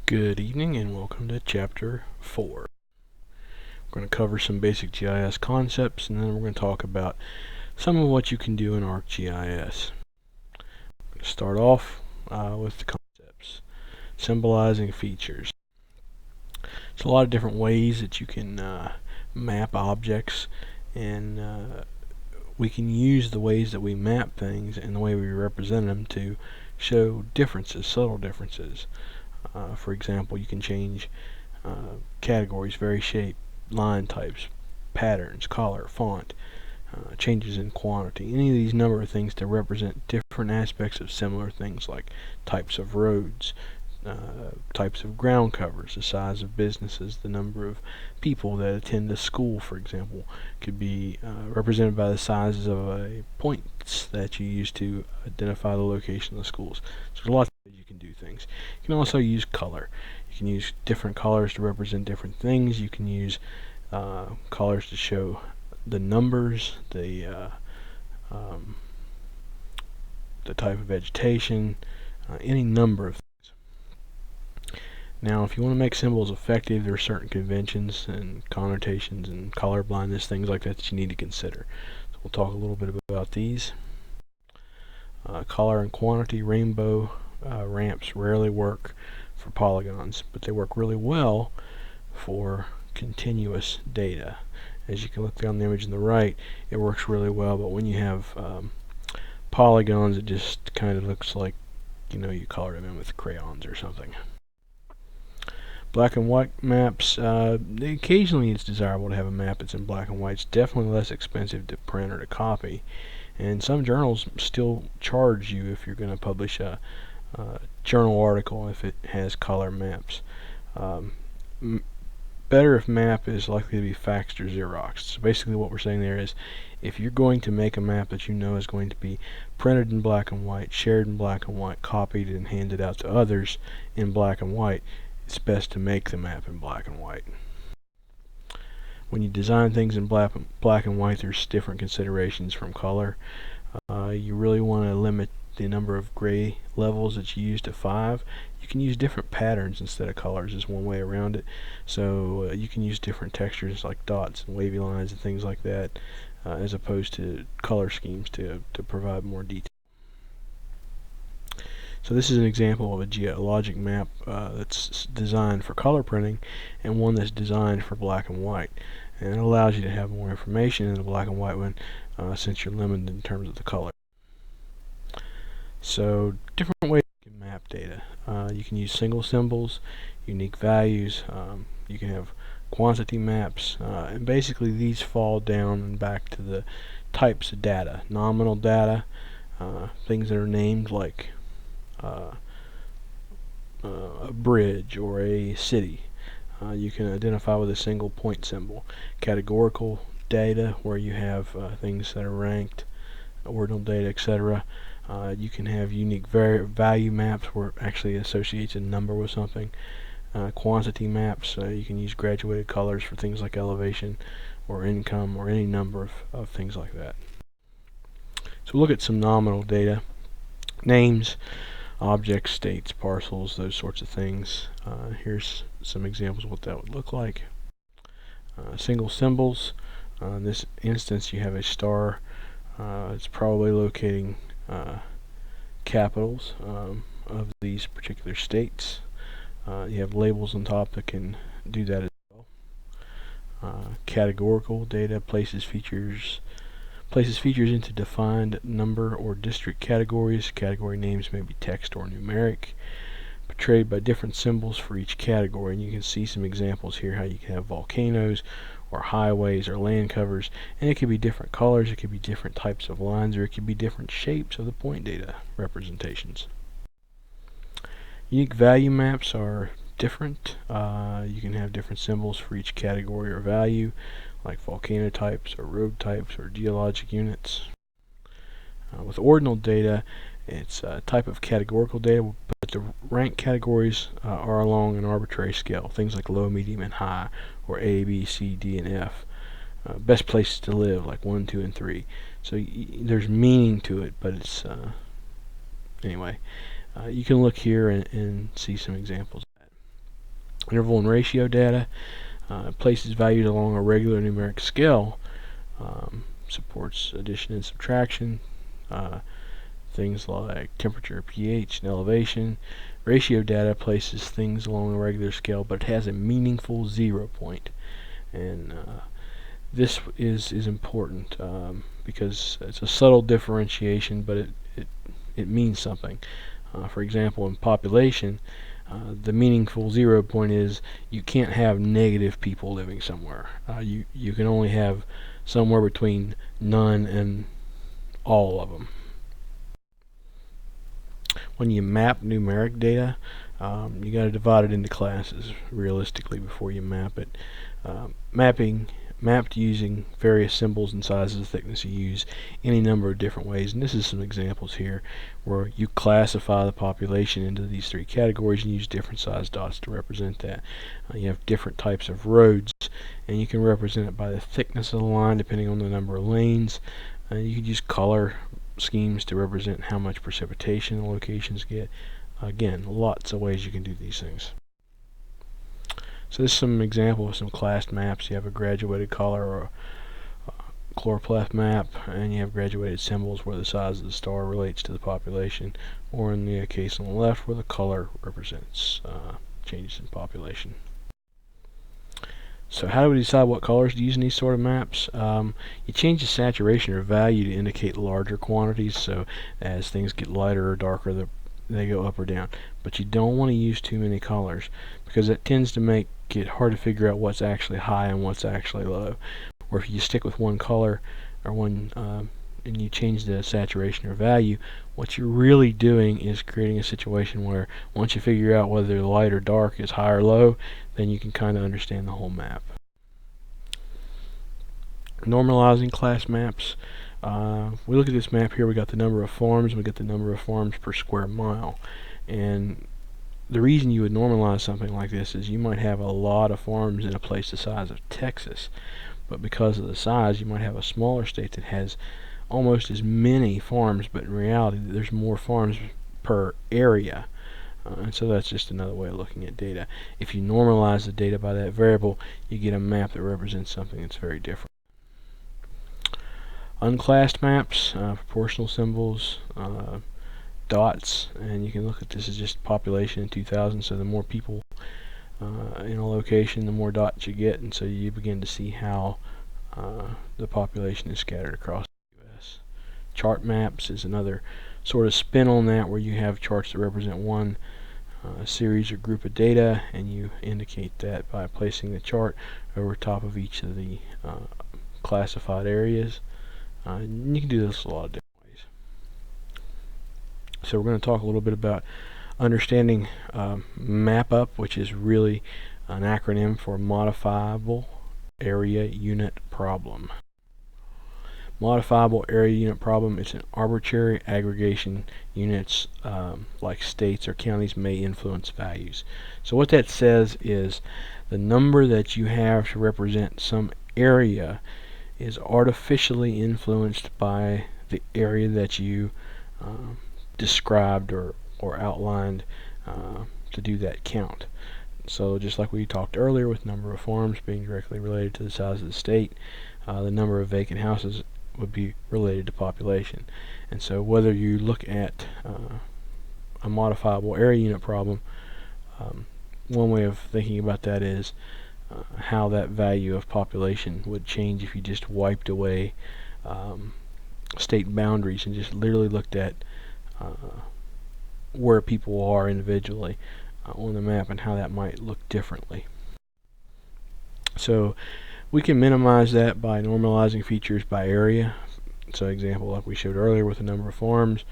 Good evening and welcome to Chapter 4. We're going to cover some basic GIS concepts and then we're going to talk about some of what you can do in ArcGIS. I'm going to start off with the concepts. Symbolizing features. There's a lot of different ways that you can map objects, and we can use the ways that we map things and the way we represent them to show differences, subtle differences. For example, you can change categories, vary shape, line types, patterns, color, font, changes in quantity, any of these number of things to represent different aspects of similar things like types of roads, types of ground covers, the size of businesses, the number of people that attend a school, for example, could be represented by the sizes of points that you use to identify the location of the schools. So there's lots of ways you can do things. You can also use color. You can use different colors to represent different things. You can use colors to show the numbers, the type of vegetation, any number of things. Now, if you want to make symbols effective, there are certain conventions and connotations and color blindness, things like that you need to consider. So we'll talk a little bit about these. Color and quantity. Rainbow ramps rarely work for polygons, but they work really well for continuous data. As you can look down the image on the right, it works really well, but when you have polygons, it just kind of looks like, you colored them in with crayons or something. Black and white maps, occasionally it's desirable to have a map that's in black and white. It's definitely less expensive to print or to copy, and some journals still charge you if you're going to publish a journal article if it has color maps. Better if map is likely to be faxed or Xeroxed. So basically what we're saying there is, if you're going to make a map that you know is going to be printed in black and white, shared in black and white, copied and handed out to others in black and white, it's best to make the map in black and white. When you design things in black and white, there's different considerations from color. You really want to limit the number of gray levels that you use to 5. You can use different patterns instead of colors is one way around it. So you can use different textures like dots and wavy lines and things like that, as opposed to color schemes to provide more detail. So this is an example of a geologic map that's designed for color printing and one that's designed for black and white. And it allows you to have more information in the black and white one since you're limited in terms of the color. So different ways you can map data. You can use single symbols, unique values, you can have quantity maps, and basically these fall down and back to the types of data. Nominal data, things that are named like a bridge or a city, you can identify with a single point symbol. Categorical data, where you have things that are ranked, ordinal data, etc. You can have unique value maps where it actually associates a number with something. Quantity maps, you can use graduated colors for things like elevation or income or any number of things like that. So look at some nominal data. Names, objects, states, parcels, those sorts of things. Here's some examples of what that would look like. Single symbols. In this instance, you have a star. It's probably locating capitals of these particular states. You have labels on top that can do that as well. Categorical data places features into defined number or district categories. Category names may be text or numeric, portrayed by different symbols for each category. And you can see some examples here how you can have volcanoes or highways or land covers, and it could be different colors, it could be different types of lines, or it could be different shapes of the point data representations. Unique value maps are different. You can have different symbols for each category or value, like volcano types or road types or geologic units. With ordinal data, it's a type of categorical data, but the rank categories are along an arbitrary scale, things like low, medium, and high, or A, B, C, D, and F. Best places to live, like 1, 2, and 3. So there's meaning to it, but it's anyway. You can look here and see some examples of that. Interval and ratio data places values along a regular numeric scale. Supports addition and subtraction. Things like temperature, pH, and elevation. Ratio data places things along a regular scale, but it has a meaningful 0 point. And this is important because it's a subtle differentiation, but it means something. For example, in population, the meaningful 0 point is you can't have negative people living somewhere. You can only have somewhere between none and all of them. When you map numeric data, you got to divide it into classes realistically before you map it. Mapped using various symbols and sizes of thickness, you use any number of different ways, and this is some examples here where you classify the population into these three categories and use different size dots to represent that. You have different types of roads, and you can represent it by the thickness of the line depending on the number of lanes. You could use color schemes to represent how much precipitation the locations get. Again, lots of ways you can do these things. So this is some example of some classed maps. You have a graduated color or a chloropleth map, and you have graduated symbols where the size of the star relates to the population, or in the case on the left where the color represents changes in population. So how do we decide what colors to use in these sort of maps? You change the saturation or value to indicate larger quantities, so as things get lighter or darker, they go up or down. But you don't want to use too many colors, because it tends to make it hard to figure out what's actually high and what's actually low. Or if you stick with one color or one and you change the saturation or value, what you're really doing is creating a situation where once you figure out whether light or dark is high or low, then you can kind of understand the whole map. Normalizing class maps. We look at this map here, we got the number of farms, we got the number of farms per square mile. And the reason you would normalize something like this is you might have a lot of farms in a place the size of Texas, but because of the size, you might have a smaller state that has almost as many farms, but in reality there's more farms per area. And so that's just another way of looking at data. If you normalize the data by that variable, you get a map that represents something that's very different. Unclassed maps, proportional symbols, dots, and you can look at this as just population in 2000, so the more people in a location, the more dots you get, and so you begin to see how the population is scattered across the U.S. Chart maps is another sort of spin on that, where you have charts that represent one series or group of data, and you indicate that by placing the chart over top of each of the classified areas. And you can do this a lot of different ways. So we're going to talk a little bit about understanding MapUp, which is really an acronym for Modifiable Area Unit Problem. Modifiable Area Unit Problem is an arbitrary aggregation. Units like states or counties may influence values. So what that says is the number that you have to represent some area is artificially influenced by the area that you described or outlined to do that count. So just like we talked earlier with number of farms being directly related to the size of the state, the number of vacant houses would be related to population. And so whether you look at a modifiable area unit problem, one way of thinking about that is how that value of population would change if you just wiped away state boundaries and just literally looked at where people are individually on the map and how that might look differently. So we can minimize that by normalizing features by area. So example like we showed earlier with the number of farms,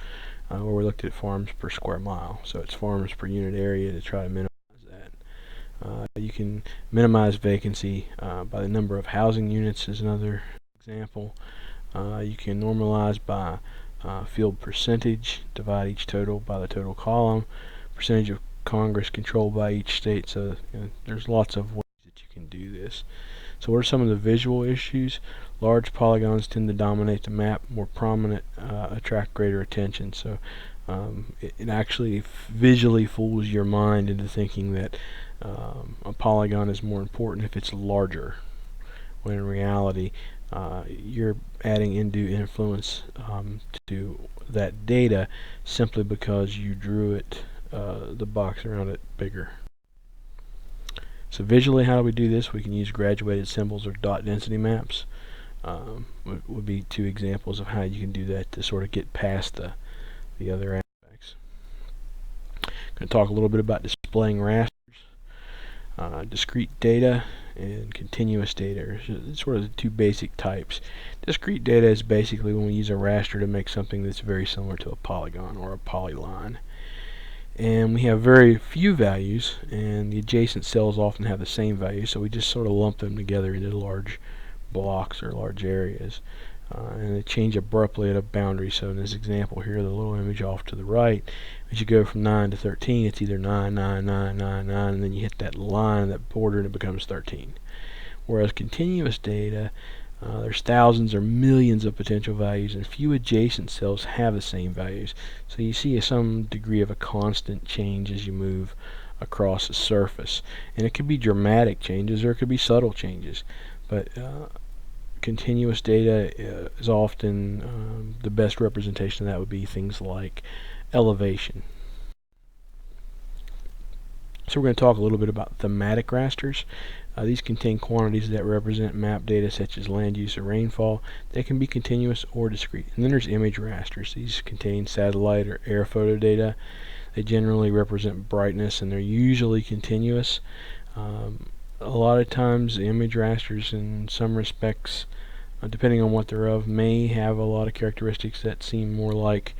where we looked at farms per square mile. So it's farms per unit area to try to minimize that. You can minimize vacancy by the number of housing units is another example. You can normalize by field percentage, divide each total by the total column, percentage of Congress controlled by each state. So there's lots of ways that you can do this. So what are some of the visual issues? Large polygons tend to dominate the map. More prominent attract greater attention. So it actually visually fools your mind into thinking that a polygon is more important if it's larger, when in reality you're adding undue influence to that data simply because you drew it, the box around it, bigger. So visually, how do we do this? We can use graduated symbols or dot density maps. Would be two examples of how you can do that to sort of get past the other aspects. I'm going to talk a little bit about displaying rasters, discrete data, and continuous data. It's sort of the two basic types. Discrete data is basically when we use a raster to make something that's very similar to a polygon or a polyline. And we have very few values, and the adjacent cells often have the same value, so we just sort of lump them together into large blocks or large areas. And they change abruptly at a boundary. So in this example here, the little image off to the right, as you go from 9 to 13, it's either 9, 9, 9, 9, 9, and then you hit that line, that border, and it becomes 13. Whereas continuous data, there's thousands or millions of potential values, and few adjacent cells have the same values. So you see some degree of a constant change as you move across the surface. And it could be dramatic changes, or it could be subtle changes. But continuous data is often the best representation of that would be things like elevation. So we're going to talk a little bit about thematic rasters. These contain quantities that represent map data such as land use or rainfall. They can be continuous or discrete. And then there's image rasters. These contain satellite or air photo data. They generally represent brightness, and they're usually continuous. A lot of times image rasters, in some respects, depending on what they're of, may have a lot of characteristics that seem more like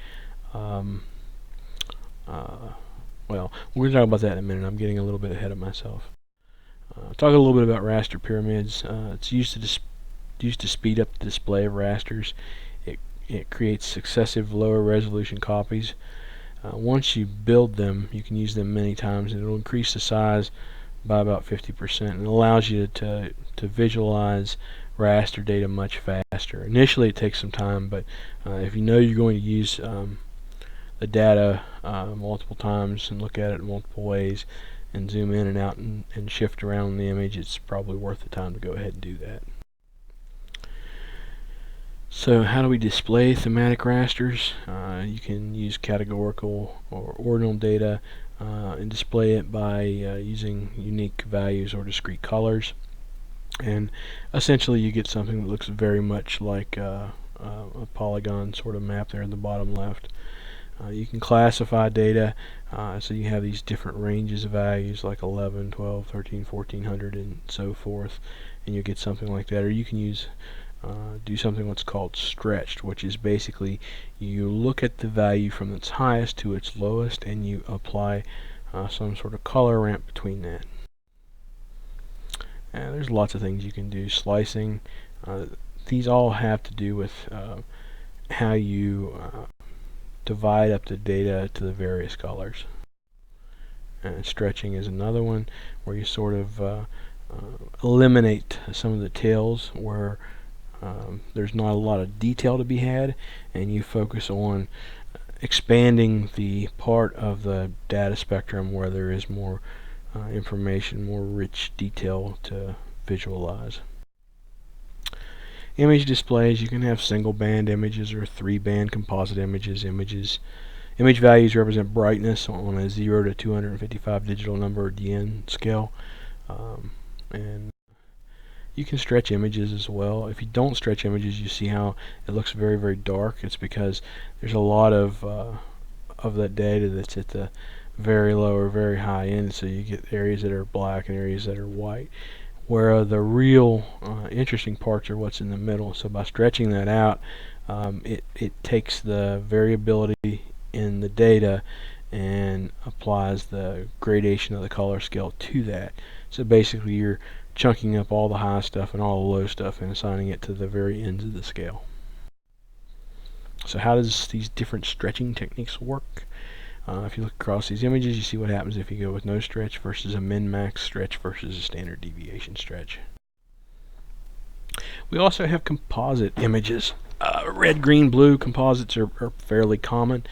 well, we're going to talk about that in a minute. I'm getting a little bit ahead of myself. Talk a little bit about raster pyramids. It's used to speed up the display of rasters. It creates successive lower resolution copies. Once you build them, you can use them many times, and it'll increase the size by about 50%, and it allows you to visualize raster data much faster. Initially it takes some time, but if you know you're going to use the data multiple times and look at it in multiple ways and zoom in and out and shift around the image, it's probably worth the time to go ahead and do that. So how do we display thematic rasters? You can use categorical or ordinal data and display it by using unique values or discrete colors. And essentially you get something that looks very much like a polygon sort of map there in the bottom left. You can classify data, so you have these different ranges of values like 11, 12, 13, 1400 and so forth, and you get something like that. Or you can use do something what's called stretched, which is basically you look at the value from its highest to its lowest and you apply some sort of color ramp between that. There's lots of things you can do. Slicing, these all have to do with how you divide up the data to the various colors. Stretching is another one where you sort of eliminate some of the tails where there's not a lot of detail to be had, and you focus on expanding the part of the data spectrum where there is more information, more rich detail to visualize. Image displays, you can have single band images or 3-band composite images. Image values represent brightness on a 0 to 255 digital number or DN scale. And you can stretch images as well. If you don't stretch images, you see how it looks very, very dark. It's because there's a lot of that data that's at the very low or very high end, so you get areas that are black and areas that are white, where the real interesting parts are what's in the middle. So by stretching that out, it takes the variability in the data and applies the gradation of the color scale to that. So basically you're chunking up all the high stuff and all the low stuff and assigning it to the very ends of the scale. So how does these different stretching techniques work? If you look across these images, you see what happens if you go with no stretch versus a min-max stretch versus a standard deviation stretch. We also have composite images. Red, green, blue composites are fairly common,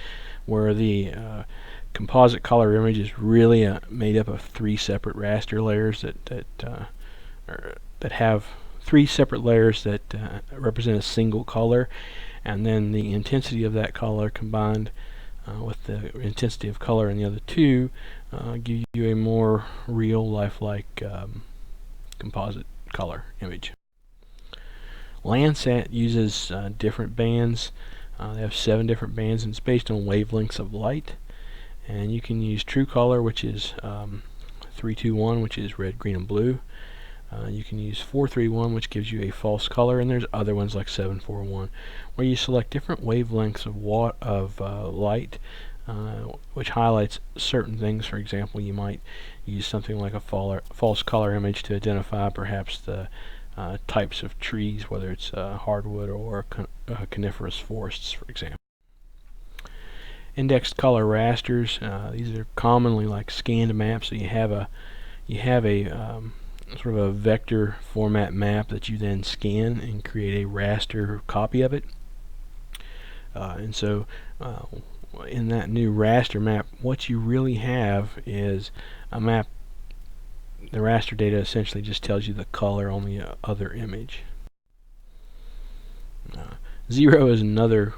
where the composite color image is really made up of 3 separate raster layers that have 3 separate layers that represent a single color, and then the intensity of that color combined with the intensity of color in the other 2 give you a more real, lifelike composite color image. Landsat uses different bands. They have 7 different bands, and it's based on wavelengths of light. And you can use true color, which is 321, which is red, green, and blue. You can use 431, which gives you a false color, and there's other ones like 741, where you select different wavelengths of light, which highlights certain things. For example, you might use something like a false color image to identify perhaps the types of trees, whether it's hardwood or coniferous forests, for example. Indexed color rasters. These are commonly like scanned maps. So you have a sort of a vector format map that you then scan and create a raster copy of it. And so in that new raster map, what you really have is a map. The raster data essentially just tells you the color on the other image. Zero is another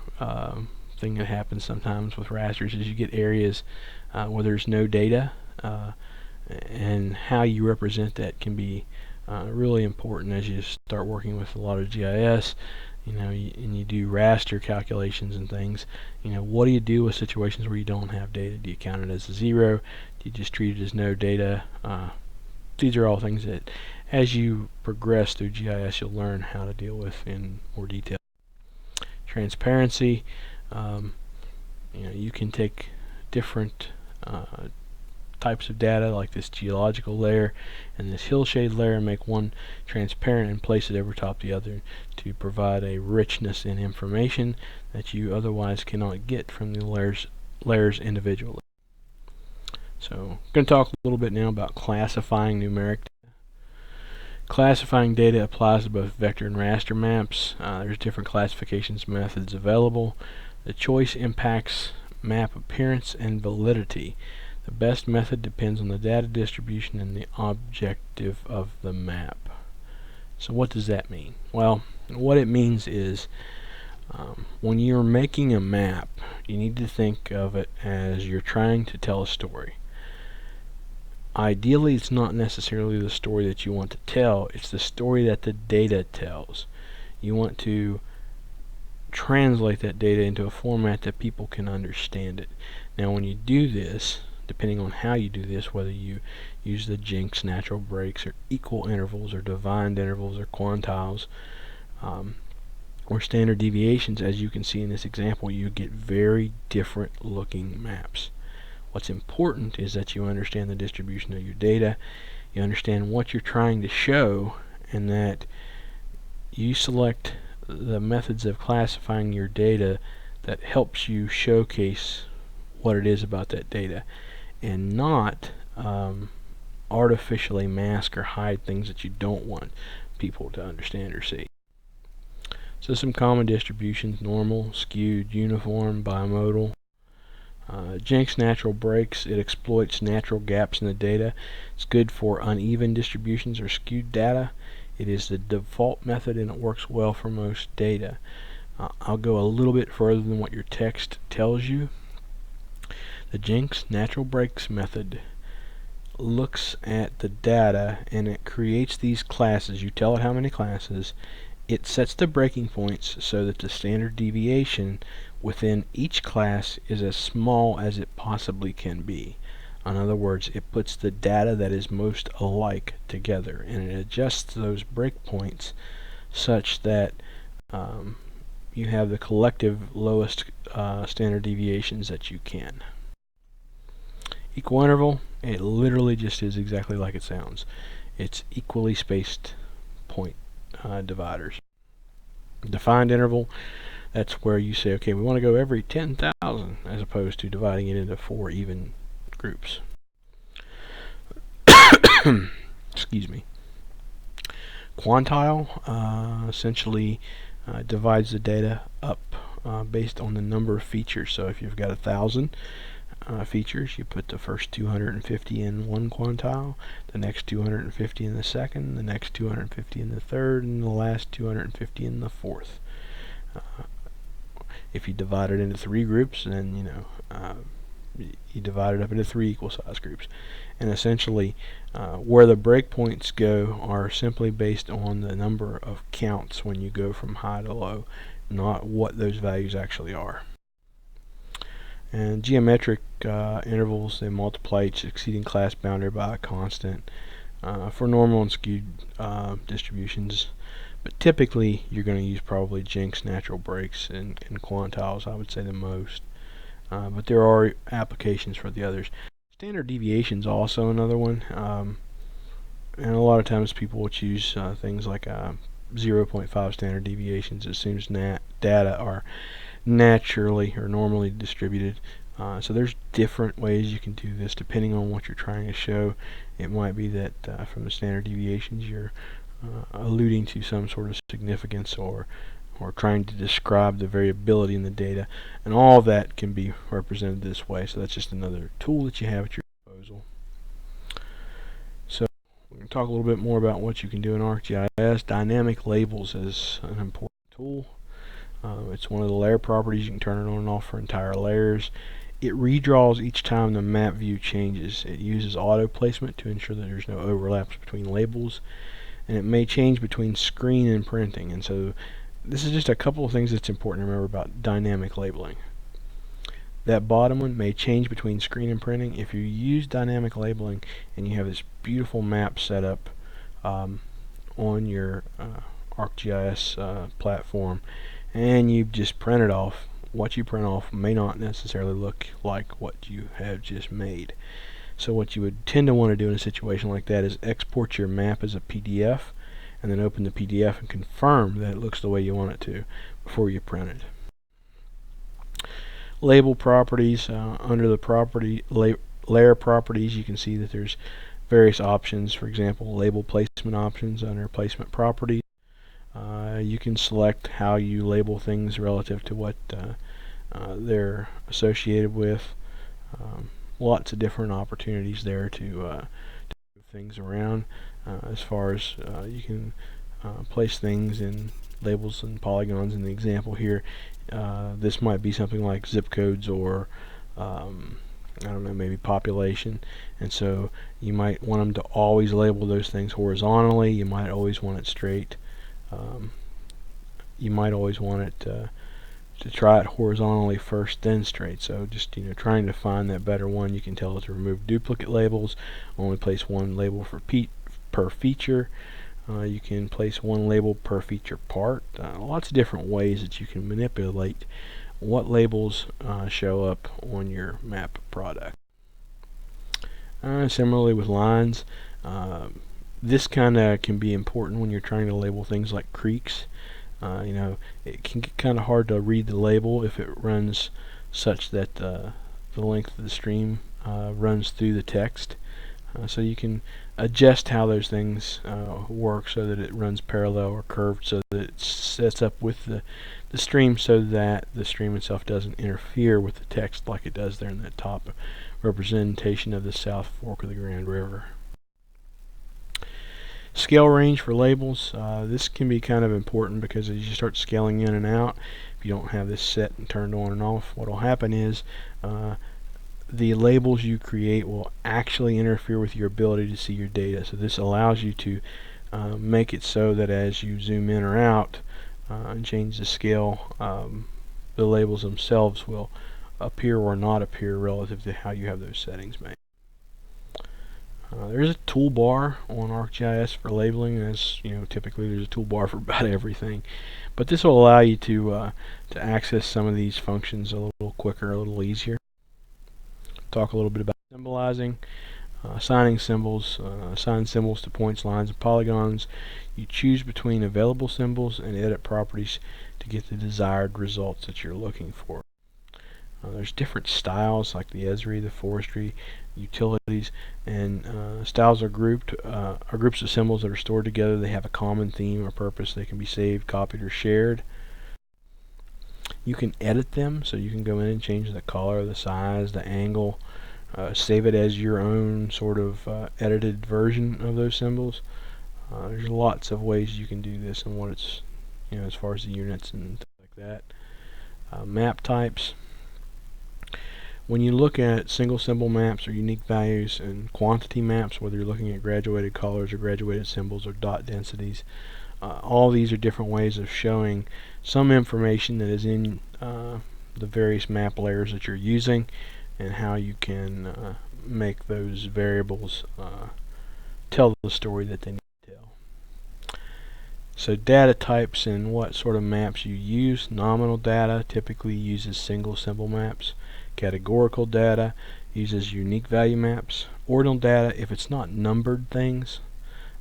thing that happens sometimes with rasters, is you get areas where there's no data, and how you represent that can be really important as you start working with a lot of GIS. And you do raster calculations and things. What do you do with situations where you don't have data? Do you count it as a 0? Do you just treat it as no data? These are all things that, as you progress through GIS, you'll learn how to deal with in more detail. Transparency. You can take different types of data, like this geological layer and this hillshade layer, and make one transparent and place it over top the other to provide a richness in information that you otherwise cannot get from the layers individually. So I'm going to talk a little bit now about classifying numeric data. Classifying data applies to both vector and raster maps. There's different classifications methods available. The choice impacts map appearance and validity. The best method depends on the data distribution and the objective of the map. So what does that mean? Well, what it means is when you're making a map, you need to think of it as you're trying to tell a story. Ideally, it's not necessarily the story that you want to tell, it's the story that the data tells. You want to translate that data into a format that people can understand it. Now, when you do this, depending on how you do this, whether you use the Jinks, natural breaks, or equal intervals, or defined intervals, or quantiles, or standard deviations, as you can see in this example, you get very different looking maps. What's important is that you understand the distribution of your data, you understand what you're trying to show, and that you select the methods of classifying your data that helps you showcase what it is about that data, and not artificially mask or hide things that you don't want people to understand or see. So some common distributions: normal, skewed, uniform, bimodal. Jinks natural breaks. It exploits natural gaps in the data. It's good for uneven distributions or skewed data. It is the default method, and it works well for most data. I'll go a little bit further than what your text tells you. The Jinks natural breaks method looks at the data, and it creates these classes. You tell it how many classes. It sets the breaking points so that the standard deviation within each class is as small as it possibly can be. In other words, it puts the data that is most alike together, and it adjusts those breakpoints such that you have the collective lowest standard deviations that you can. Equal interval, it literally just is exactly like it sounds. It's equally spaced point dividers. Defined interval, that's where you say, okay, we want to go every 10,000 as opposed to dividing it into 4 even groups. Excuse me. Quantile essentially divides the data up based on the number of features. So if you've got 1,000, features. You put the first 250 in one quantile, the next 250 in the second, the next 250 in the third, and the last 250 in the fourth. If you divide it into three groups, then you divide it up into three equal size groups. And essentially, where the breakpoints go are simply based on the number of counts when you go from high to low, not what those values actually are. And geometric intervals, they multiply each succeeding class boundary by a constant for normal and skewed distributions. But typically, you're going to use probably Jenks natural breaks and quantiles, I would say the most. But there are applications for the others. Standard deviation is also another one. And a lot of times people will choose things like 0.5 standard deviations as soon as data are naturally or normally distributed. So there's different ways you can do this depending on what you're trying to show. It might be that from the standard deviations you're alluding to some sort of significance or trying to describe the variability in the data, and all of that can be represented this way. So that's just another tool that you have at your disposal. So we're going to talk a little bit more about what you can do in ArcGIS. Dynamic labels is an important tool. It's one of the layer properties. You can turn it on and off for entire layers. It redraws each time the map view changes. It uses auto placement to ensure that there's no overlaps between labels, and it may change between screen and printing. And so this is just a couple of things that's important to remember about dynamic labeling. That bottom one may change between screen and printing. If you use dynamic labeling and you have this beautiful map set up on your ArcGIS platform, and you just print it off, what you print off may not necessarily look like what you have just made. So what you would tend to want to do in a situation like that is export your map as a PDF, and then open the PDF and confirm that it looks the way you want it to before you print it. Label properties. Under the layer properties, you can see that there's various options. For example, label placement options under placement properties. You can select how you label things relative to what they're associated with. Lots of different opportunities there to move things around. As far as you can place things in labels and polygons. In the example here, this might be something like zip codes or I don't know, maybe population, and so you might want them to always label those things horizontally. You might always want it straight. You might always want it to try it horizontally first, then straight. So just trying to find that better one. You can tell it to remove duplicate labels, only place one label for per feature. You can place one label per feature part. Lots of different ways that you can manipulate what labels show up on your map product. Similarly with lines, this kind of can be important when you're trying to label things like creeks. It can get kind of hard to read the label if it runs such that the length of the stream runs through the text. So you can adjust how those things work so that it runs parallel or curved, so that it sets up with the stream so that the stream itself doesn't interfere with the text like it does there in that top representation of the South Fork of the Grand River. Scale range for labels. This can be kind of important because as you start scaling in and out, if you don't have this set and turned on and off, what will happen is the labels you create will actually interfere with your ability to see your data. So this allows you to make it so that as you zoom in or out and change the scale, the labels themselves will appear or not appear relative to how you have those settings made. There's a toolbar on ArcGIS for labeling. As typically there's a toolbar for about everything, but this will allow you to access some of these functions a little quicker, a little easier. Talk a little bit about symbolizing, assigning symbols, assign symbols to points, lines, and polygons. You choose between available symbols and edit properties to get the desired results that you're looking for. There's different styles like the Esri, the forestry, utilities, and styles are groups of symbols that are stored together. They have a common theme or purpose. They can be saved, copied, or shared. You can edit them, so you can go in and change the color, the size, the angle, save it as your own sort of edited version of those symbols. There's lots of ways you can do this, and what it's, as far as the units and things like that. Map types. When you look at single symbol maps or unique values and quantity maps, whether you're looking at graduated colors or graduated symbols or dot densities, all these are different ways of showing some information that is in the various map layers that you're using, and how you can make those variables tell the story that they need to tell. So data types and what sort of maps you use. Nominal data typically uses single symbol maps. Categorical data uses unique value maps. Ordinal data, if it's not numbered things,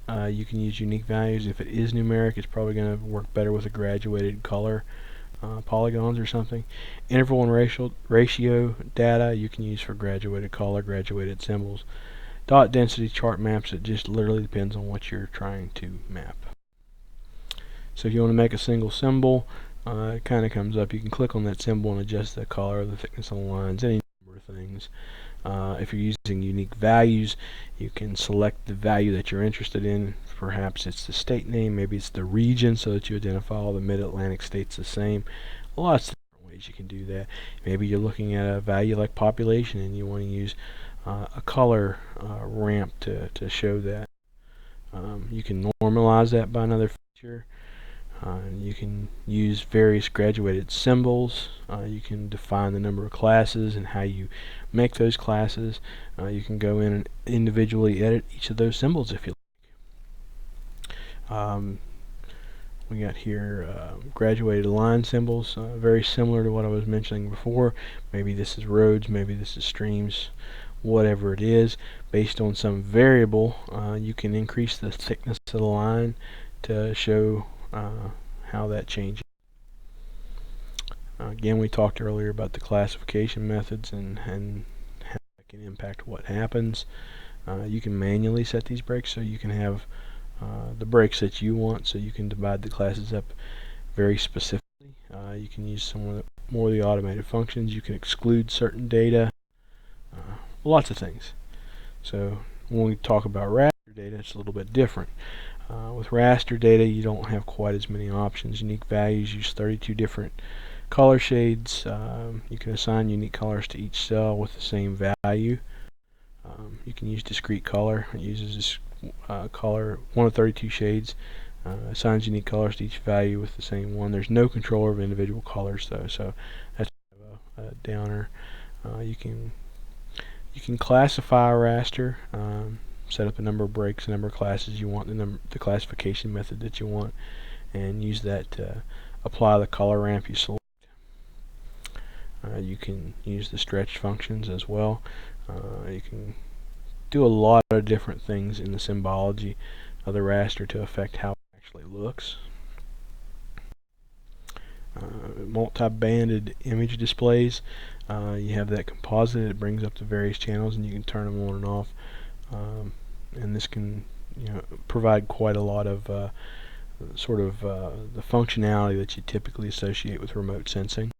you can use unique values. If it is numeric, it's probably going to work better with a graduated color, polygons or something. Interval and ratio data you can use for graduated color, graduated symbols. Dot density chart maps, it just literally depends on what you're trying to map. So if you want to make a single symbol, it kind of comes up. You can click on that symbol and adjust the color, the thickness of the lines, any number of things. If you're using unique values, you can select the value that you're interested in. Perhaps it's the state name, maybe it's the region, so that you identify all the mid-Atlantic states the same. Lots of different ways you can do that. Maybe you're looking at a value like population and you want to use a color ramp to show that. You can normalize that by another feature. You can use various graduated symbols. You can define the number of classes and how you make those classes. You can go in and individually edit each of those symbols if you like. We got here graduated line symbols, very similar to what I was mentioning before. Maybe this is roads, maybe this is streams, whatever it is. Based on some variable, you can increase the thickness of the line to show how that changes. Again, we talked earlier about the classification methods and how that can impact what happens. You can manually set these breaks, so you can have the breaks that you want, so you can divide the classes up very specifically. You can use some more of the automated functions. You can exclude certain data, lots of things. So when we talk about raster data, it's a little bit different. With raster data, you don't have quite as many options. Unique values use 32 different color shades. You can assign unique colors to each cell with the same value. You can use discrete color. It uses this color, one of 32 shades, assigns unique colors to each value with the same one. There's no control over individual colors though, so that's kind of a downer. You can classify a raster. Set up a number of breaks, a number of classes you want, the classification method that you want, and use that to apply the color ramp you select. You can use the stretch functions as well. You can do a lot of different things in the symbology of the raster to affect how it actually looks. Multi-banded image displays. You have that composite. It brings up the various channels and you can turn them on and off. And this can provide quite a lot of the functionality that you typically associate with remote sensing.